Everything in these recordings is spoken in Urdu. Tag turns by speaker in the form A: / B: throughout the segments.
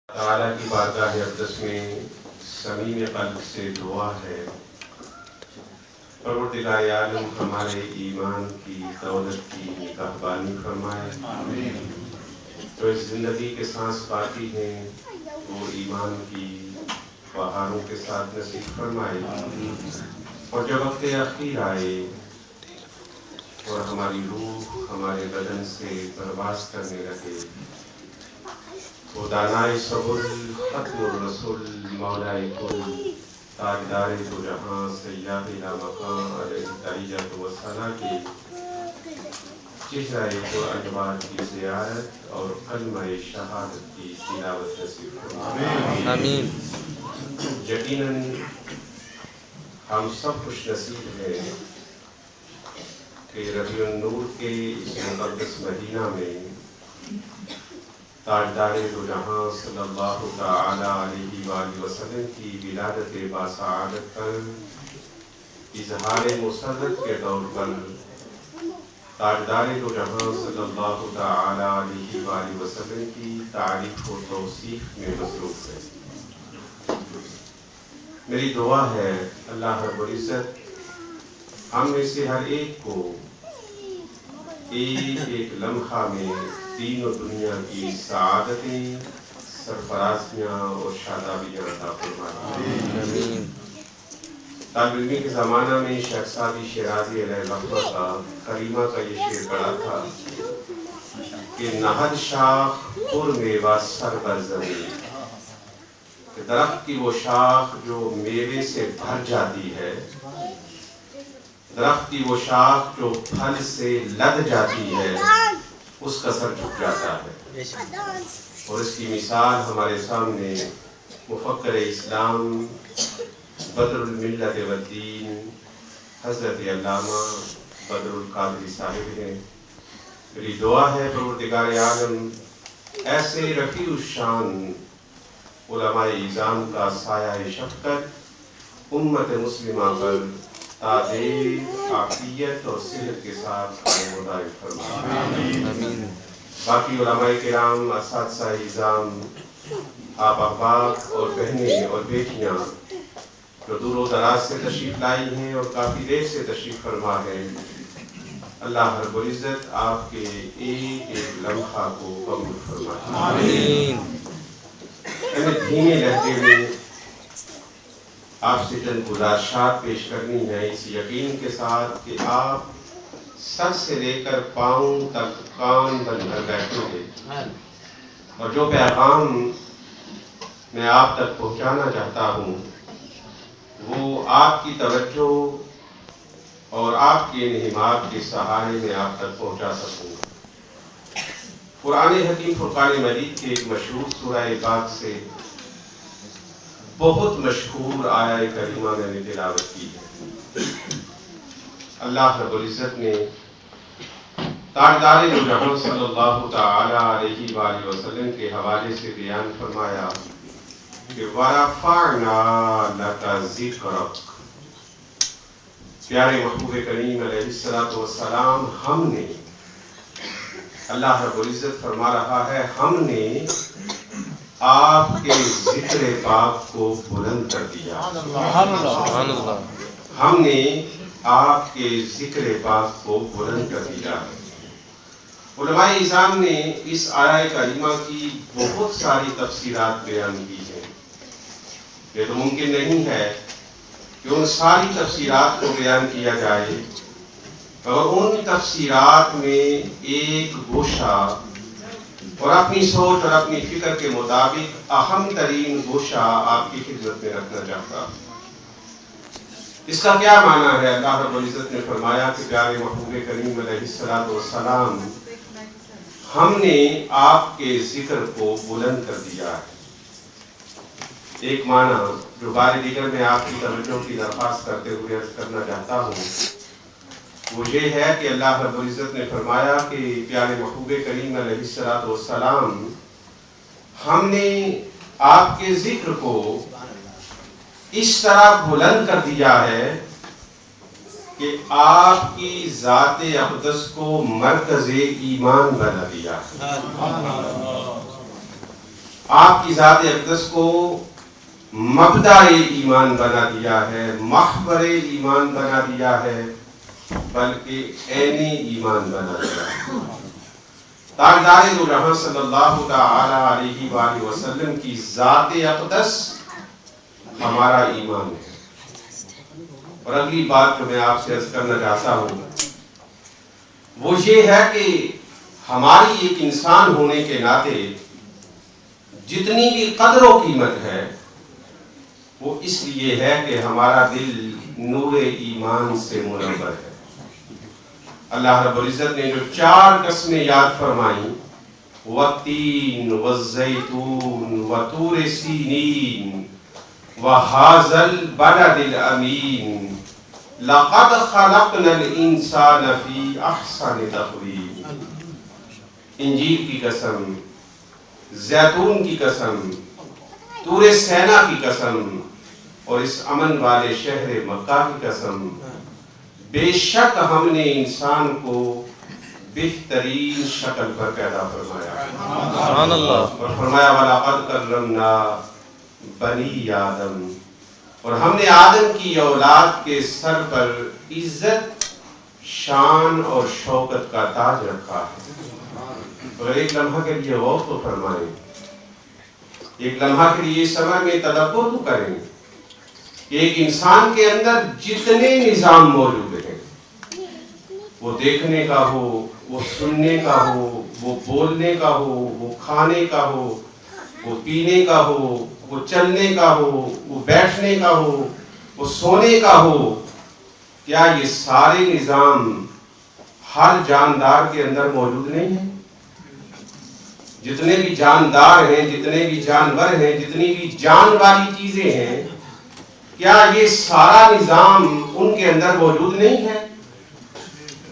A: تعالیٰ کی بارگاہ اقدس میں صمیم قلب سے دعا ہے، پروردگار عالم ہمارے ایمان کی دولت کی نگہبانی فرمائے۔ جو اس زندگی کے سانس باقی ہیں وہ ایمان کی بہاروں کے ساتھ نصیب فرمائے، اور جب وقت اخیر آئے اور ہماری روح ہمارے بدن سے پرواز کرنے لگے تو دانائے صبر ختم الرسول مولائے کل تاجدار دو جہاں سیاح لامکان علیہ تحیت و ثنا کے چہرہ دو انوار کی زیارت اور کلمہ شہادت کی تلاوت نصیب فرمائے۔
B: آمین۔
A: یقیناً ہم سب خوش نصیب ہیں کہ ربیع النور کے اس مقدس مہینہ میں تاجدار دو جہاں صلی اللہ تعالی علیہ وآلہ وسلم کی ولادت باسعادت پر اظہار مسرت کے طور پر تاجدار دو جہاں صلی اللہ تعالی علیہ وآلہ وسلم کی تعریف و توصیف میں مصروف ہے۔ میری دعا ہے اللہ رب العزت ہم میں سے ہر ایک کو ایک ایک لمحہ میں دین و دنیا کی سعادتیں، سرفرازیاں اور شادابیاں عطا فرمائے۔ طالب علمی کے زمانہ میں شیخ سعدی شیرازی علیہ رحمہ کا کریمہ کا یہ شعر پڑھا تھا کہ نہد شاخ پر میوہ سر بر زمین، کہ درخت کی وہ شاخ جو میوے سے بھر جاتی ہے، درخت کی وہ شاخ جو پھل سے لد جاتی ہے، اس کا سر جھک جاتا ہے۔ اور اس کی مثال ہمارے سامنے مفکر اسلام بدر الملت والدین حضرت علامہ بدر القادری صاحب ہیں۔ میری دعا ہے پروردگار عالم ایسے رفیع الشان علماء اعظام کا سایہ شفقت امت مسلمہ پر تعدیر عافیت اور صحت کے ساتھ قائم و دائم فرمائے۔ باقی علماء کرام، اساتذہ اعظام، آپ احباب اور بہنیں اور بیٹیاں جو دور و دراز سے تشریف لائی ہیں اور کافی دیر سے تشریف فرما ہے، اللہ رب العزت آپ کے ایک ایک لمحہ کو قبول فرمائے۔
B: آمین۔
A: میں نے دھیمے لہجے میں آپ سے چند گزارشات پیش کرنی ہے، اس یقین کے ساتھ کہ آپ سر سے لے کر پاؤں تک کان بن کر بیٹھیں گے، اور جو پیغام میں آپ تک پہنچانا چاہتا ہوں وہ آپ کی توجہ اور آپ کے انہماک کے سہارے میں آپ تک پہنچا سکوں گا۔ قرآن حکیم فرقان مجید کے ایک مشہور سورہ پاک سے بہت مشہور آیہ کریمہ میں نے تلاوت کی ہے۔ اللہ رب العزت نے تاجدار دو جہاں صلی اللہ تعالی علیہ وآلہ وسلم کے حوالے سے بیان فرمایا کہ وَرَفَعْنَا لَكَ ذِكْرَكَ، پیارے محبوب کریم علیہ السلام، ہم نے، اللہ رب العزت فرما رہا ہے، ہم نے آپ کے ذکر پاک کو بلند کر دیا۔
B: سبحان اللہ۔
A: ہم نے آپ کے ذکر پاک کو بلند کر دیا۔ علماء اعظام نے اس آیہ کریمہ کی بہت ساری تفسیرات بیان کی ہیں۔ یہ تو ممکن نہیں ہے کہ ان ساری تفسیرات کو بیان کیا جائے، اور ان تفسیرات میں ایک گوشہ اور اپنی سوچ اور اپنی فکر کے مطابق اہم ترین گوشہ آپ کی خدمت میں رکھنا چاہتا ہوں۔ اس کا کیا معنی ہے؟ اللہ رب العزت نے فرمایا کہ پیارے محبوب کریم علیہ السلام، ہم نے آپ کے ذکر کو بلند کر دیا ہے۔ ایک معنی جو بار دیگر میں آپ کی توجہ کی درخواست کرتے ہوئے عرض کرنا چاہتا ہوں وہ یہ ہے کہ اللہ رب العزت نے فرمایا کہ پیارے محبوب کریم علیہ السلام، ہم نے آپ کے ذکر کو اس طرح بلند کر دیا ہے کہ آپ کی ذات اقدس کو مرکز ایمان بنا دیا ہے۔ آپ کی ذات اقدس کو مبدأ ایمان بنا دیا ہے، محور ایمان بنا دیا ہے، بلکہ عین ایمان بنا دیا ہے۔ تاجدار دو جہاں صلی اللہ تعالی علیہ وآلہ وسلم کی ذات اقدس ہمارا ایمان ہے۔ اور اگلی بات جو میں آپ سے عرض کرنا چاہتا ہوں وہ یہ ہے کہ ہماری ایک انسان ہونے کے ناطے جتنی بھی قدر و قیمت ہے وہ اس لیے ہے کہ ہمارا دل نور ایمان سے منور ہے۔ اللہ رب العزت نے جو 4 قسمیں یاد فرمائیں، والتین والزیتون وطور سینین وہذا البلد الامین لقد خلقنا الانسان فی احسن تقویم۔ انجیل کی قسم، زیتون کی قسم، طور سینا کی قسم اور اس امن والے شہر مکہ کی قسم، بے شک ہم نے انسان کو بہترین شکل پر پیدا فرمایا۔
B: سبحان اللہ۔
A: اور فرمایا وَلَقَدْ كَرَّمْنَا بنی آدم، اور ہم نے آدم کی اولاد کے سر پر عزت، شان اور شوکت کا تاج رکھا ہے۔ اور ایک لمحہ کے لیے غور تو فرمائیں، ایک لمحہ کے لیے اس عمر میں تدبر تو کریں کہ ایک انسان کے اندر جتنے نظام موجود ہیں، وہ دیکھنے کا ہو، وہ سننے کا ہو، وہ بولنے کا ہو، وہ کھانے کا ہو، وہ پینے کا ہو، وہ چلنے کا ہو، وہ بیٹھنے کا ہو، وہ سونے کا ہو، کیا یہ سارے نظام ہر جاندار کے اندر موجود نہیں ہیں؟ جتنے بھی جاندار ہیں، جتنے بھی جانور ہیں، جتنی بھی جان والی چیزیں ہیں، کیا یہ سارا نظام ان کے اندر موجود نہیں ہے؟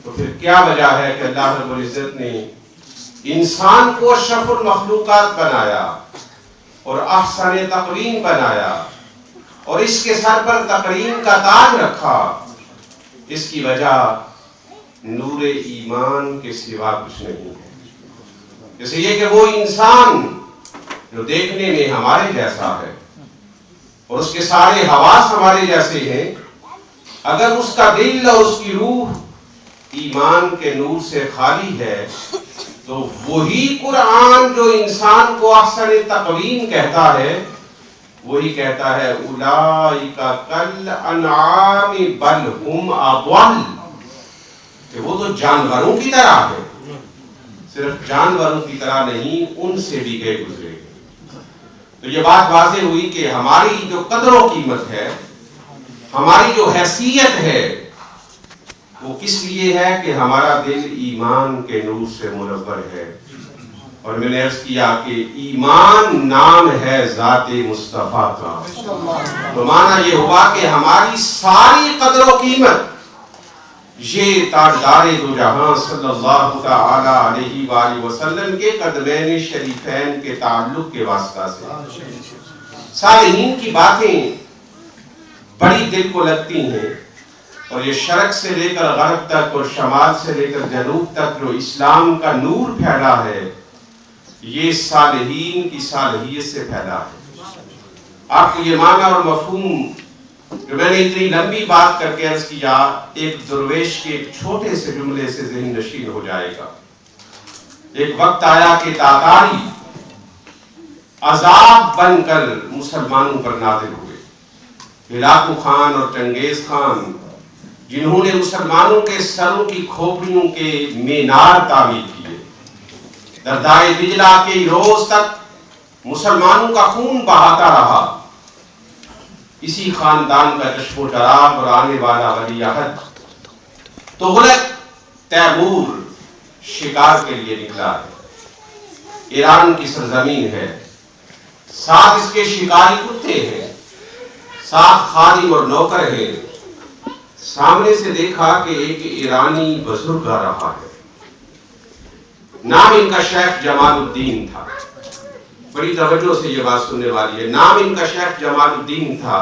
A: تو پھر کیا وجہ ہے کہ اللہ رب العزت نے انسان کو اشرف المخلوقات بنایا اور احسن تقویم بنایا اور اس کے سر پر تقویم کا تاج رکھا؟ اس کی وجہ نور ایمان کے سوا کچھ نہیں ہے۔ جیسے یہ کہ وہ انسان جو دیکھنے میں ہمارے جیسا ہے اور اس کے سارے حواس ہمارے جیسے ہیں، اگر اس کا دل اور اس کی روح ایمان کے نور سے خالی ہے تو وہی قرآن جو انسان کو احسن تقویم کہتا ہے، وہی کہتا ہے اولئک کالانعام بل ہم اضل، کہ وہ تو جانوروں کی طرح ہے، صرف جانوروں کی طرح نہیں، ان سے بھی گئے گزرے۔ تو یہ بات واضح ہوئی کہ ہماری جو قدر و قیمت ہے، ہماری جو حیثیت ہے، وہ کس لیے ہے کہ ہمارا دل ایمان کے نور سے منور ہے۔ اور میں نے عرض کیا کہ ایمان نام ہے ذات مصطفیٰ کا، تو معنی یہ ہوا کہ ہماری ساری قدر و قیمت یہ تاجدار دو جہاں صلی اللہ تعالی علیہ وآلہ وسلم کے قدمین شریفین کے تعلق کے واسطہ سے۔ صالحین کی باتیں بڑی دل کو لگتی ہیں، اور یہ شرق سے لے کر غرب تک اور شمال سے لے کر جنوب تک جو اسلام کا نور پھیلا ہے، یہ صالحین کی صالحیت سے پھیلا ہے۔ آپ کو یہ معنی اور مفہوم جو میں نے اتنی لمبی بات کر کے عرض کیا، ایک درویش کے ایک چھوٹے سے جملے سے ذہن نشین ہو جائے گا۔ ایک وقت آیا کہ تاتاری عذاب بن کر مسلمانوں پر نازل ہوئے۔ ہلاکو خان اور چنگیز خان، جنہوں نے مسلمانوں کے سروں کی کھوپڑیوں کے مینار تعمیر کیے، دریائے دجلہ کے روز تک مسلمانوں کا خون بہاتا رہا، اسی خاندان کا چشم و چراغ اور آنے والا ولی عہد تغلق تیمور شکار کے لیے نکلا ہے۔ ایران کی سرزمین ہے، ساتھ اس کے شکاری کتے ہیں، ساتھ خادم اور نوکر ہیں۔ سامنے سے دیکھا کہ ایک ایرانی بزرگ آ رہا ہے، نام ان کا شیخ جمال الدین تھا۔ بڑی توجہ سے یہ بات سننے والی ہے، نام ان کا شیخ جمال الدین تھا۔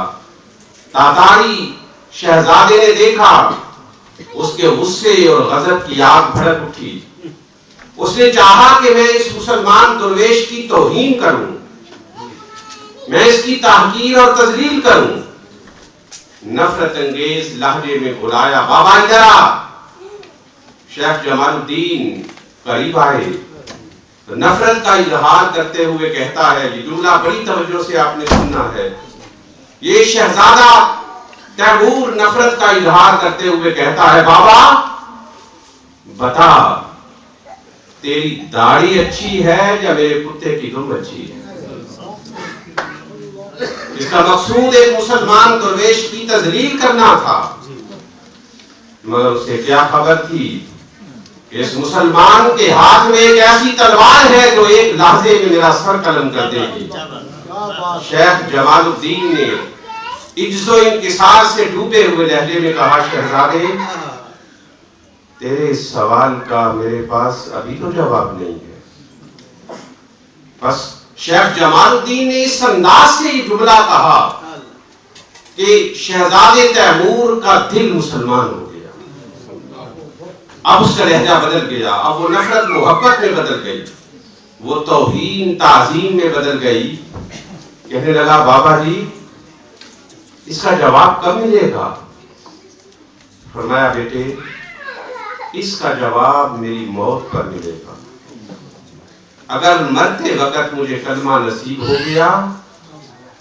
A: تاتاری شہزادے نے دیکھا، اس کے غصے اور غضب کی آگ بھڑک اٹھی۔ اس نے چاہا کہ میں اس مسلمان درویش کی توہین کروں، میں اس کی تحقیر اور تذلیل کروں؟ نفرت انگیز لہجے میں بلایا، بابا ادھر آ۔ شیخ جمال الدین قریب آئے، نفرت کا اظہار کرتے ہوئے کہتا ہے، یہ جملہ بڑی توجہ سے آپ نے سننا ہے، یہ شہزادہ تیمور نفرت کا اظہار کرتے ہوئے کہتا ہے، بابا بتا تیری داڑھی اچھی ہے یا میرے کتے کی دم اچھی ہے؟ اس کا مقصود ایک مسلمان درویش کی تذلیل کرنا تھا، مگر اسے کیا خبر تھی کہ اس مسلمان کے ہاتھ میں ایک ایسی تلوار ہے جو ایک لحظے میں میرا سر قلم کر دے گی۔ شیخ جمال الدین نے عجز و انکسار سے ڈوبے ہوئے لہجے میں کہا، شہزادے تیرے اس سوال کا میرے پاس ابھی تو جواب نہیں ہے۔ بس شیخ جمال الدین نے اس انداز سے یہ جملہ کہا کہ شہزادے تیمور کا دل مسلمان ہو گیا، اب اس کا لہجہ بدل گیا، اب وہ نفرت محبت میں بدل گئی، وہ توہین تعظیم میں بدل گئی۔ کہنے لگا، بابا جی اس کا جواب کب ملے گا؟ فرمایا، بیٹے اس کا جواب میری موت پر ملے گا۔ اگر مرتے وقت مجھے کلمہ نصیب ہو گیا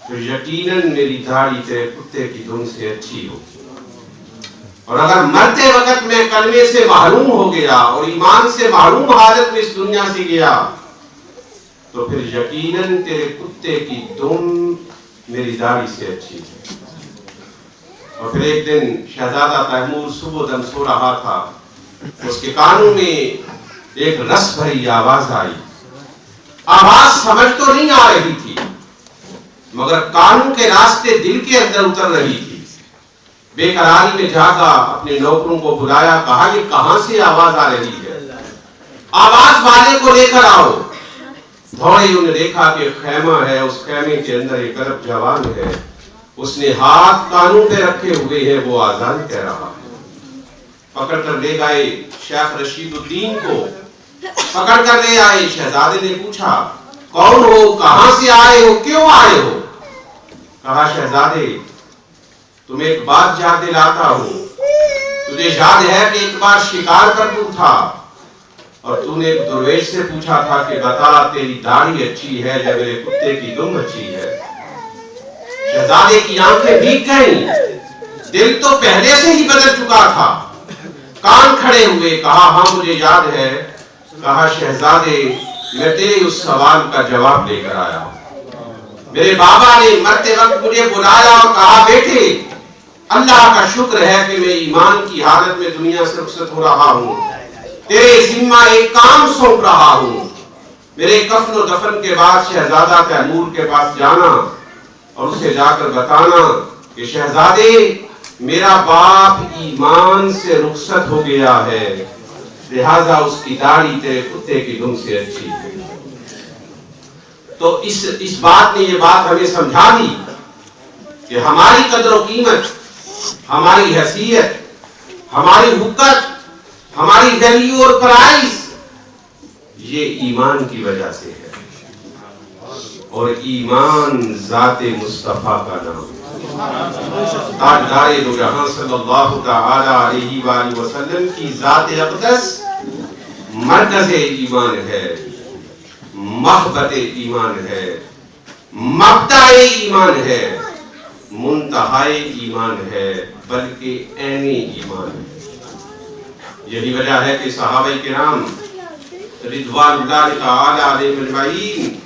A: تو یقیناً میری داڑھی تیرے کتے کی دم سے اچھی ہوگی، اور اگر مرتے وقت میں کلمے سے محروم ہو گیا اور ایمان سے محروم حالت میں اس دنیا سے گیا تو پھر یقیناً تیرے کتے کی دم میری داڑھی سے اچھی ہے۔ اور پھر ایک دن شہزادہ تیمور صبح دم سو رہا تھا، اس کے کانوں میں ایک رس بھری آواز آئی۔ آواز سمجھ تو نہیں آ رہی تھی مگر کانوں کے راستے دل کے اندر اتر رہی تھی۔ بے قراری میں جاگا، اپنے نوکروں کو بلایا، کہا یہ کہاں سے آواز آ رہی ہے؟ آواز والے کو لے کر آؤ۔ دوڑے، انہوں نے دیکھا کہ خیمہ ہے، اس خیمے کے اندر ایک عرب جوان ہے، اس نے ہاتھ کانوں پہ رکھے ہوئے ہے، وہ آزان کہہ رہا ہے۔ پکڑ کر لے گئے، شیخ رشید الدین کو پکڑ کر لے آئے۔ شہزادے نے پوچھا، کون ہو، کہاں سے آئے ہو، کیوں آئے ہو؟ کہا، شہزادے تمہیں ایک بات یاد دلاتا ہوں، تجھے یاد ہے کہ ایک بار شکار پر تو تھا اور تو نے ایک درویش سے پوچھا تھا کہ بتا تیری داڑھی اچھی ہے یا میرے کتے کی دم اچھی ہے؟ شہزادے کی آنکھیں بھیگ گئیں، دل تو پہلے سے ہی بدل چکا تھا، کان کھڑے ہوئے، کہا ہاں مجھے یاد ہے۔ کہا، شہزادے میں تیرے اس سوال کا جواب لے کر آیا ہوں۔ میرے بابا نے مرتے وقت مجھے بلایا اور کہا، بیٹے اللہ کا شکر ہے کہ میں ایمان کی حالت میں دنیا سے رخصت ہو رہا ہوں، تیرے ذمہ ایک کام سونپ رہا ہوں، میرے کفن و دفن کے بعد شہزادہ تیمور کے پاس جانا اور اسے جا کر بتانا کہ شہزادے میرا باپ ایمان سے رخصت ہو گیا ہے، لہذا اس کی داڑھی تیرے کتے کی دم سے اچھی ہے۔ تو اس بات نے یہ بات ہمیں سمجھا دی کہ ہماری قدر و قیمت، ہماری حیثیت، ہماری حقت، ہماری ویلیو اور پرائز یہ ایمان کی وجہ سے ہے، اور ایمان ذات مصطفیٰ کا نام ہے۔ تاجدار دو جہاں صلی اللہ تعالی علیہ وآلہ وسلم کی ذات اقدس مرکز ایمان ہے، محبت ایمان ہے، مبدأ ایمان ہے، منتہائے ایمان ہے، بلکہ عین ایمان ہے۔ یہی وجہ ہے کہ صحابہ کرام رضوان اللہ تعالی علیہم اجمعین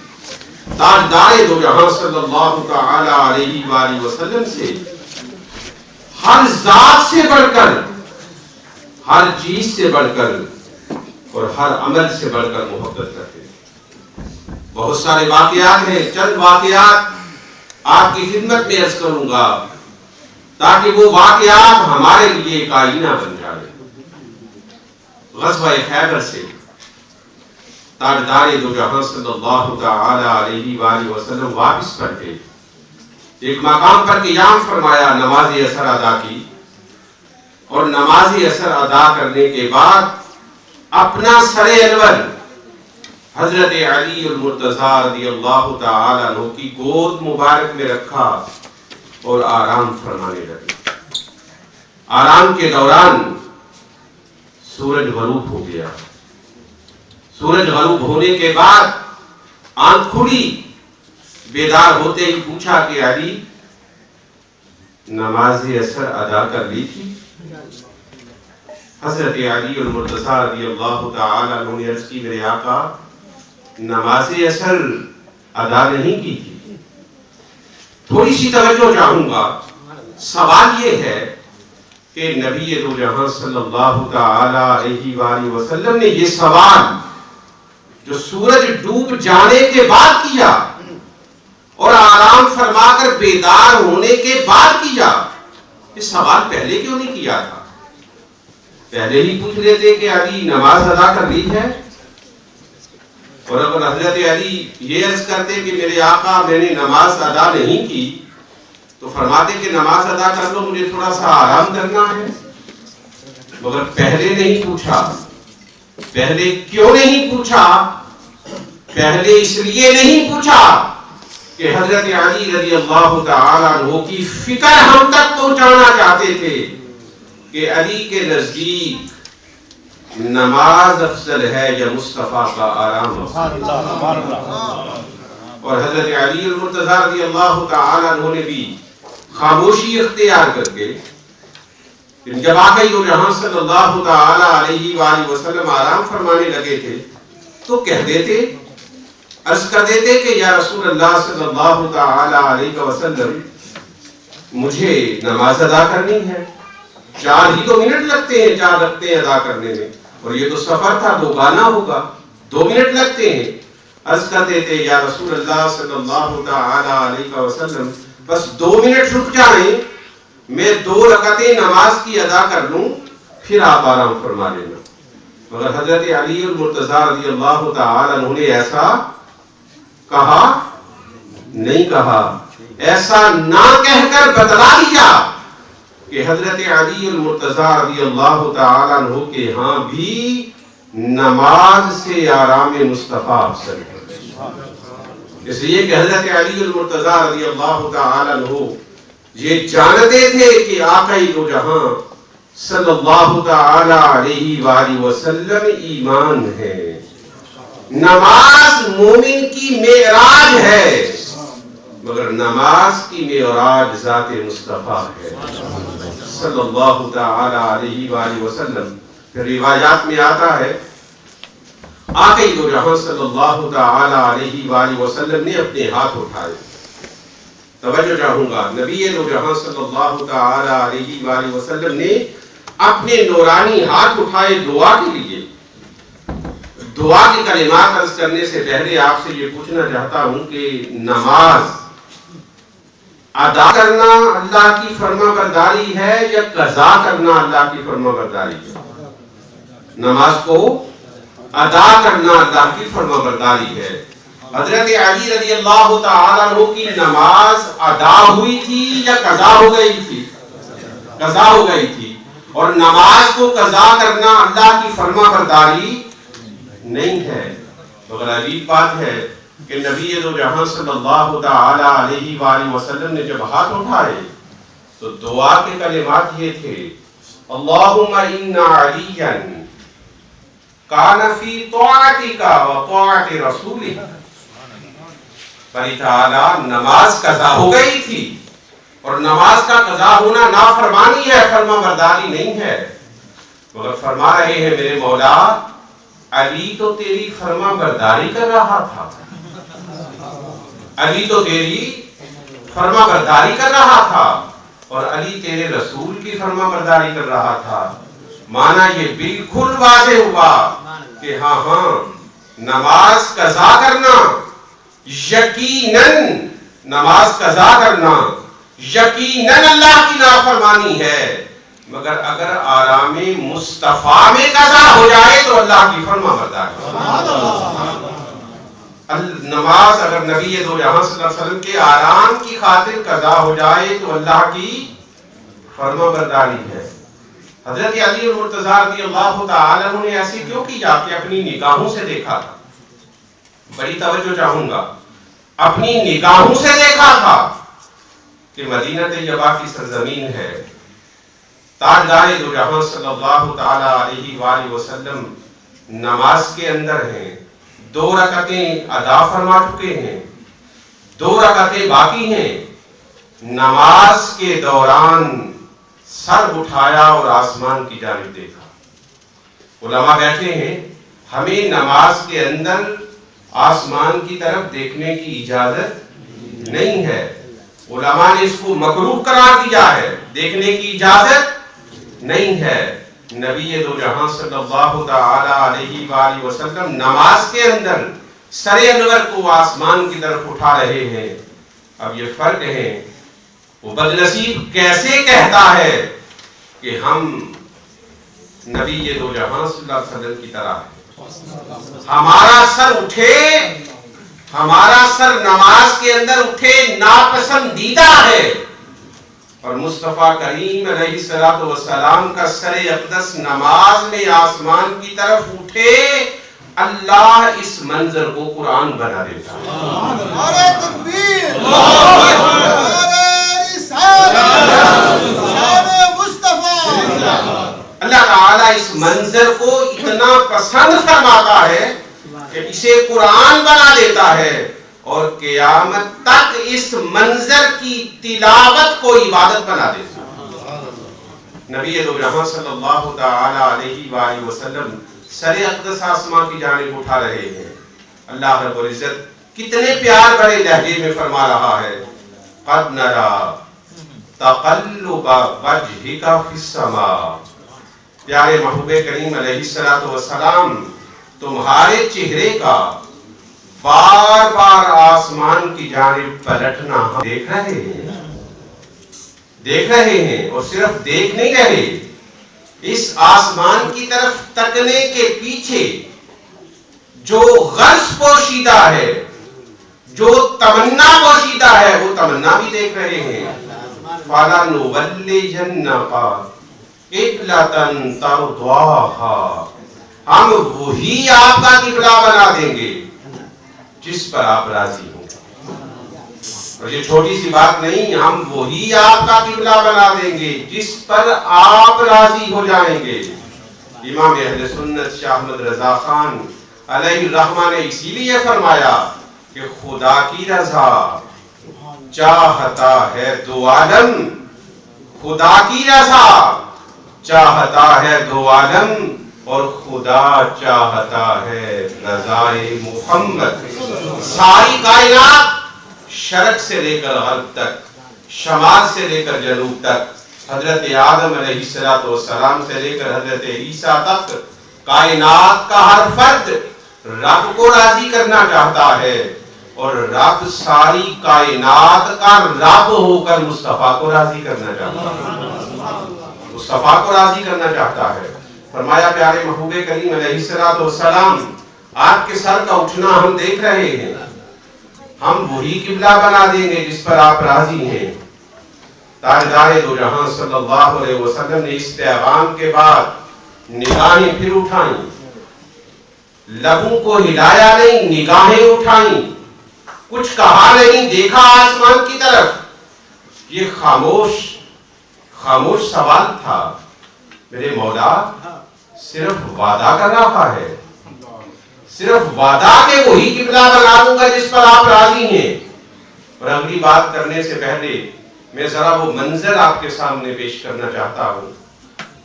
A: تاجدار دو جہاں صلی اللہ تعالی علیہ وآلہ وسلم سے ہر ذات سے بڑھ کر، ہر چیز سے بڑھ کر اور ہر عمل سے بڑھ کر محبت کرتے ہیں۔ بہت سارے واقعات ہیں، چند واقعات آپ کی خدمت میں عرض کروں گا تاکہ وہ واقعات ہمارے لیے ایک آئینہ بن جائے۔ غزوہ خیبر سے تاجدار دو جہاں صلی اللہ تعالی علیہ وآلہ وسلم واپس پلٹے، ایک مقام پر قیام فرمایا، نماز عصر ادا کی، اور نماز عصر ادا کرنے کے بعد اپنا سر انور حضرت علی المرتضی رضی اللہ تعالی عنہ کی گود مبارک میں رکھا اور آرام فرمانے لگے. آرام کے دوران سورج غروب ہو گیا. سورج غروب ہونے کے بعد آنکھ کھلی. بیدار ہوتے ہی پوچھا کہ علی نماز عصر ادا کر لی تھی؟ حضرت علی المرتضی رضی اللہ تعالی عنہ نے عرض کی میرے آقا نماز عصر ادا نہیں کی تھی. تھوڑی سی توجہ چاہوں گا. سوال یہ ہے کہ نبی دو جہاں صلی اللہ تعالی علیہ وآلہ وسلم نے یہ سوال جو سورج ڈوب جانے کے بعد کیا اور آرام فرما کر بیدار ہونے کے بعد کیا، یہ سوال پہلے کیوں نہیں کیا تھا؟ پہلے ہی پوچھ لیتے کہ علی نماز ادا کر لی ہے. اور اگر حضرت علی یہ عرض کرتے کہ میرے آقا میں نے نماز ادا نہیں کی تو فرماتے کہ نماز ادا کر لو، مجھے تھوڑا سا آرام کرنا ہے. مگر پہلے نہیں پوچھا. پہلے کیوں نہیں پوچھا؟ پہلے اس لیے نہیں پوچھا کہ حضرت علی رضی اللہ تعالیٰ عنہ کی فکر ہم تک پہنچانا چاہتے تھے کہ علی کے نزدیک نماز افضل ہے یا مصطفیٰ کا آرام افضل ہے. اور حضرت علی المرتضی رضی اللہ تعالیٰ عنہ نے بھی خاموشی اختیار کر کے جب آقا دو جہاں صلی اللہ تعالیٰ علیہ وآلہ وسلم آرام فرمانے لگے تھے تو کہہ دیتے، عرض کر دیتے کہ یا رسول اللہ صلی اللہ تعالیٰ علیہ وسلم مجھے نماز ادا کرنی ہے. 4 ہی تو منٹ لگتے ہیں 4 رکعتیں ادا کرنے میں، اور یہ تو سفر تھا 2 گانا ہوگا، 2 منٹ لگتے ہیں. عرض کر دیتے یا رسول اللہ صلی اللہ تعالیٰ علیہ وسلم بس 2 منٹ رک جائیں، میں 2 رکعتیں نماز کی ادا کر لوں پھر آپ آرام فرما لینا. مگر حضرت علی المرتضی رضی اللہ تعالیٰ عنہ نے ایسا کہا نہیں کہا. ایسا نہ کہہ کر بتلا دیا کہ حضرت علی المرتضی رضی اللہ تعالیٰ عنہ کے ہاں بھی نماز سے آرام مصطفیٰ افضل ہے. اس لیے کہ حضرت علی المرتضی رضی اللہ تعالیٰ عنہ یہ جانتے تھے کہ آقا دو جہاں صلی اللہ تعالی علیہ وآلہ وسلم ایمان ہے. نماز مومن کی معراج ہے مگر نماز کی معراج ذات مصطفیٰ ہے صلی اللہ تعالی علیہ وآلہ وسلم. پھر روایات میں آتا ہے آقا دو جہاں صلی اللہ تعالی علیہ وآلہ وسلم نے اپنے ہاتھ اٹھائے. توجہ چاہوں گا، نبی دو جہاں صلی اللہ تعالی علیہ وآلہ وسلم نے اپنے نورانی ہاتھ اٹھائے دعا کے لیے. دعا کے کلمات عرض کرنے سے پہلے آپ سے یہ پوچھنا چاہتا ہوں کہ نماز ادا کرنا اللہ کی فرما برداری ہے یا قضا کرنا اللہ کی فرما برداری ہے؟ نماز کو ادا کرنا اللہ کی فرما برداری ہے. حضرت علی رضی اللہ تعالیٰ عنہ کی نماز ادا ہوئی تھی یا قضا ہو گئی تھی؟ قضا ہو گئی تھی. اور نماز کو قضا کرنا اللہ کی فرما برداری نہیں ہے. مگر عجیب بات ہے کہ نبی دو جہاں صلی اللہ تعالی علیہ وآلہ وسلم نے جب ہاتھ اٹھائے تو دعا کے کلمات یہ تھے اللہم ان علیا کان فی طاعتک و طاعت رسولک. باری تعالی نماز قضا ہو گئی تھی اور نماز کا قضا ہونا نافرمانی ہے، فرما برداری نہیں ہے. مگر فرما رہے ہیں میرے مولا علی تو تیری فرما برداری کر رہا تھا. علی تو تیری فرما برداری کر رہا تھا اور علی تیرے رسول کی فرما برداری کر رہا تھا. مانا یہ بالکل واضح ہوا کہ ہاں نماز قضا کرنا یقیناً، نماز قضا کرنا یقیناً اللہ کی نافرمانی ہے. مگر اگر آرام مصطفیٰ میں قضا ہو جائے تو اللہ کی فرما برداری. نماز اگر نبی دو جہاں صلی اللہ علیہ وسلم کے آرام کی خاطر قضا ہو جائے تو اللہ کی فرما برداری ہے. حضرت علی المرتضی رضی اللہ تعالی عنہ نے ایسی کیوں کیا کہ اپنی نگاہوں سے دیکھا تھا بڑی توجہ چاہوں گا، اپنی نگاہوں سے دیکھا تھا کہ مدینہ طیبہ کی سرزمین ہے، تاجدار دو جہاں صلی اللہ تعالی علیہ وآلہ وسلم نماز کے اندر ہیں، 2 رکعتیں ادا فرما چکے ہیں، 2 رکعتیں باقی ہیں، نماز کے دوران سر اٹھایا اور آسمان کی جانب دیکھا۔ علماء بیٹھے ہیں، ہمیں نماز کے اندر آسمان کی طرف دیکھنے کی اجازت نہیں ہے، علماء نے اس کو مکروہ قرار دیا ہے، دیکھنے کی اجازت نہیں ہے۔ نبی دو جہاں صلی اللہ تعالی علیہ وآلہ وسلم نماز کے اندر سر انور کو آسمان کی طرف اٹھا رہے ہیں۔ اب یہ فرق ہے، وہ بدنصیب کیسے کہتا ہے کہ ہم نبی دو جہاں صلی اللہ علیہ وسلم کی طرح ہے، ہمارا سر اٹھے، ہمارا سر نماز کے اندر اٹھے ناپسندیدہ ہے، اور مصطفیٰ کریم علیہ الصلوۃ والسلام کا سر اقدس نماز میں آسمان کی طرف اٹھے، اللہ اس منظر کو قرآن بنا دیتا ہے۔
C: نعرہ تکبیر، نعرہ رسالت، نعرہ مصطفیٰ۔
A: اللہ تعالیٰ اس منظر کو اتنا پسند فرماتا ہے کہ اسے قرآن بنا دیتا ہے، اور قیامت تک اس منظر کی تلاوت کو عبادت بنا دیتا ہے۔ نبی دو جہاں صلی اللہ تعالی علیہ وآلہ وسلم سر اقدس آسمان کی جانب اٹھا رہے ہیں۔ اللہ رب العزت کتنے پیار بھرے لہجے میں فرما رہا ہے، قد نری تقلب وجہک فی السماء۔ پیارے محبوب کریم علیہ الصلوۃ والسلام، تمہارے چہرے کا بار بار آسمان کی جانب پلٹنا ہم دیکھ رہے ہیں، اور صرف دیکھ نہیں رہے، اس آسمان کی طرف تکنے کے پیچھے جو غرض پوشیدہ ہے، جو تمنا پوشیدہ ہے، وہ تمنا بھی دیکھ رہے ہیں۔ فَلَنُوَلِّيَنَّكَ قِبْلَةً تَرْضَاهَا، ہم وہی آپ کا قبلہ بنا دیں گے جس پر آپ راضی ہوں گے۔ اور یہ چھوٹی سی بات نہیں، ہم وہی آپ کا قبلہ بنا دیں گے جس پر آپ راضی ہو جائیں گے۔ امام اہل سنت شاہ احمد رضا خان علیہ الرحمہ نے اسی لیے فرمایا کہ خدا کی رضا چاہتا ہے دو عالم، خدا کی رضا چاہتا ہے دو عالم، اور خدا چاہتا ہے رضائے محمد۔ ساری کائنات شرق سے لے کر غرب تک، شمال سے لے کر جنوب تک، حضرت آدم علیہ السلام سے لے کر حضرت عیسیٰ تک، کائنات کا ہر فرد رب کو راضی کرنا چاہتا ہے، اور رب ساری کائنات کا رب ہو کر مصطفیٰ کو راضی کرنا چاہتا ہے، مصطفیٰ کو راضی کرنا چاہتا ہے۔ فرمایا پیارے محبوب کریم علیہ السلام، آپ کے سر کا اٹھنا ہم دیکھ رہے ہیں، ہم وہی قبلہ بنا دیں گے جس پر آپ راضی ہیں۔ تاجدار دو جہاں صلی اللہ علیہ وسلم نے اس پیغام کے بعد نگاہیں پھر اٹھائیں، لبوں کو ہلایا نہیں، نگاہیں اٹھائیں، کچھ کہا نہیں، دیکھا آسمان کی طرف۔ یہ خاموش سوال تھا، میرے مولا صرف وعدہ کر رہا ہے، صرف وعدہ کہ وہی قبلہ بنا دوں گا جس پر آپ راضی ہیں۔ اور اگلی بات کرنے سے پہلے میں ذرا وہ منظر آپ کے سامنے پیش کرنا چاہتا ہوں۔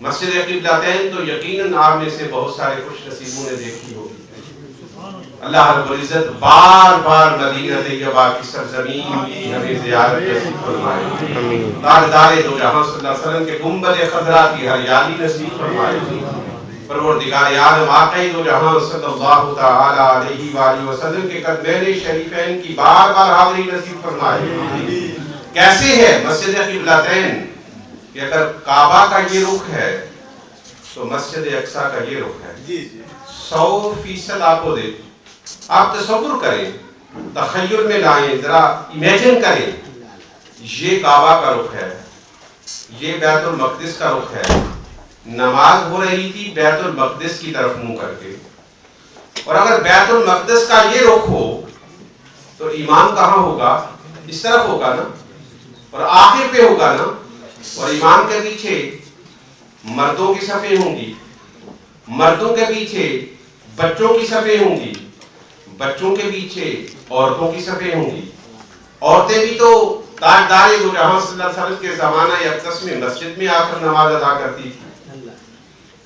A: مسجد قبلتین تو یقیناً آپ میں سے بہت سارے خوش نصیبوں نے دیکھی ہوگی۔ اللہ رب العزت بار بار مدینہ طیبہ کی سرزمین کی ہمیں زیارت نصیب فرمائے، تاجدار دو جہاں صلی اللہ علیہ وسلم کے گنبد خضرا کی ہریالی نصیب فرمائے، پروردگار عالم آقا دو جہاں صلی اللہ تعالی علیہ وآلہ وسلم کے قدمین شریفین کی بار بار حاضری نصیب فرمائے۔ کیسے ہے مسجد قبلتین کہ اگر کعبہ کا یہ رخ ہے تو مسجد اقصیٰ کا یہ رخ ہے، 100% آپ کو دے۔ آپ تصور کریں، تخیل میں لائیں، ذرا امیجن کریں، یہ کعبہ کا رخ ہے، یہ بیت المقدس کا رخ ہے، نماز ہو رہی تھی بیت المقدس کی طرف منہ کر کے، اور اگر بیت المقدس کا یہ رخ ہو تو امام کہاں ہوگا؟ اس طرف ہوگا نا، اور آخر پہ ہوگا نا، اور امام کے پیچھے مردوں کی صفیں ہوں گی، مردوں کے پیچھے بچوں کی صفیں ہوں گی، بچوں کے پیچھے عورتوں کی صفیں ہوں گی۔ عورتیں بھی تو تاجدار دو جہاں صلی اللہ علیہ وسلم کے زمانہ اقدس میں مسجد میں آ کر نماز ادا کرتی تھی۔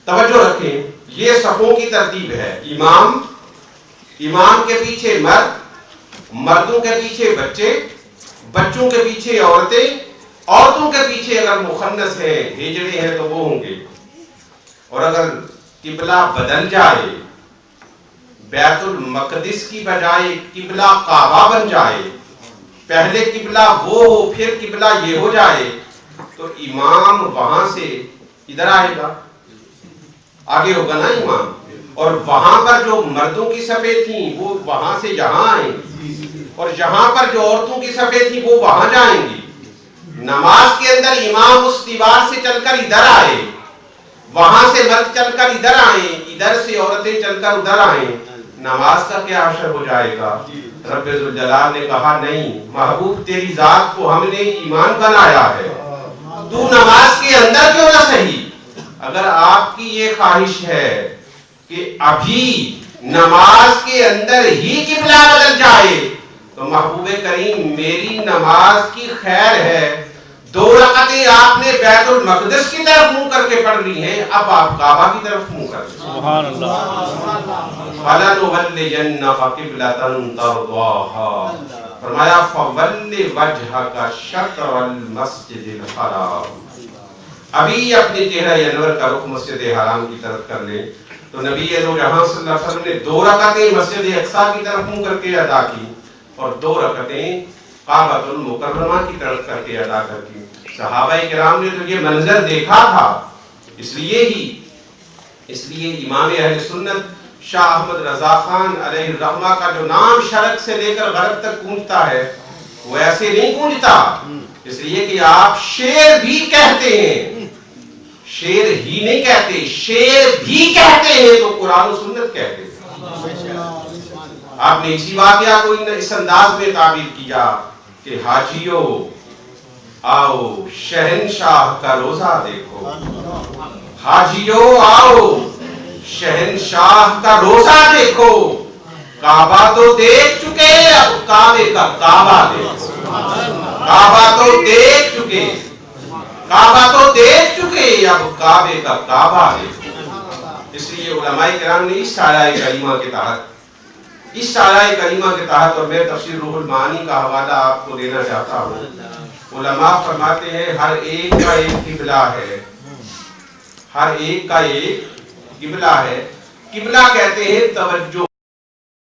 A: توجہ رکھیں، یہ صفوں کی ترتیب ہے، امام کے پیچھے مرد، مردوں کے پیچھے بچے، بچوں کے پیچھے عورتیں، عورتوں کے پیچھے اگر مخنث ہیں، ہجڑے ہیں تو وہ ہوں گے۔ اور اگر قبلہ بدل جائے، بیت المقدس کی بجائے قبلہ کعبہ بن جائے، پہلے قبلہ وہ ہو پھر قبلہ یہ ہو جائے، تو امام وہاں سے ادھر آئے گا، آگے ہوگا نا امام، اور وہاں پر جو مردوں کی صفیں تھیں وہ وہاں سے یہاں آئیں گی، اور یہاں پر جو عورتوں کی صفیں تھیں وہ وہاں جائیں گی۔ نماز کے اندر امام اس دیوار سے چل کر ادھر آئے، وہاں سے مرد چل کر ادھر آئیں، ادھر سے عورتیں چل کر ادھر آئیں، نماز کا کیا اثر ہو جائے گا؟ رب ذوالجلال نے کہا نہیں، محبوب تیری ذات کو ہم نے ایمان بنایا ہے، تو نماز کے اندر کیوں نہ صحیح؟ اگر آپ کی یہ خواہش ہے کہ ابھی نماز کے اندر ہی قبلہ بدل جائے تو محبوب کریم میری نماز کی خیر ہے، 2 رکعتیں آپ نے بیت المقدس کی طرف منہ کر کے پڑھ لی ہیں، اب آپ کعبہ کی طرف منہ کر لیں۔
B: سبحان اللہ۔
A: فَلَنُوَلِّيَنَّكَ قِبْلَةً تَرْضَاهَا، فرمایا فَوَلِّ وَجْهَكَ شَطْرَ الْمَسْجِدِ الْحَرَامِ، ابھی اپنے چہرہ انور کا رخ مسجد حرام کی طرف کر لیں۔ تو نبی دو جہاں صلی اللہ علیہ وسلم نے 2 رکعتیں مسجد اقصیٰ کی طرف منہ کر کے ادا کی، اور 2 رکعتیں کعبۃ المکرمہ کی طرف کر کے ادا کر کی۔ صحابہ کرام نے تو یہ منظر دیکھا تھا، اس لیے امام اہل سنت شاہ احمد رضا خان علیہ الرحمہ کا جو نام شرق سے لے کر غرب تک گونجتا ہے وہ ایسے نہیں گونجتا، اس لیے کہ آپ شیر بھی کہتے ہیں، شیر ہی نہیں کہتے، شیر بھی کہتے ہیں تو قرآن و سنت کہتے ہیں۔ آپ نے اسی واقعہ کو اس انداز میں تعبیر کیا کہ حاجیو آؤ شہنشاہ کا روزہ دیکھو، حاجیو آؤ شہنشاہ کا روزہ دیکھو، کعبہ تو دیکھ چکے اب کعبے کا کعبہ دیکھو، کعبہ تو دیکھ چکے، کعبہ تو دیکھ چکے اب کعبے کا کعبہ دیکھو۔ اس لیے علماء کرام نے اس آیہ کریمہ کے تحت اور میں تفسیر روح المعانی کا حوالہ آپ کو دینا چاہتا ہوں، علماء فرماتے ہیں ہر ایک کا ایک قبلہ ہے، ہر ایک کا ایک قبلہ ہے۔ قبلہ کہتے ہیں توجہ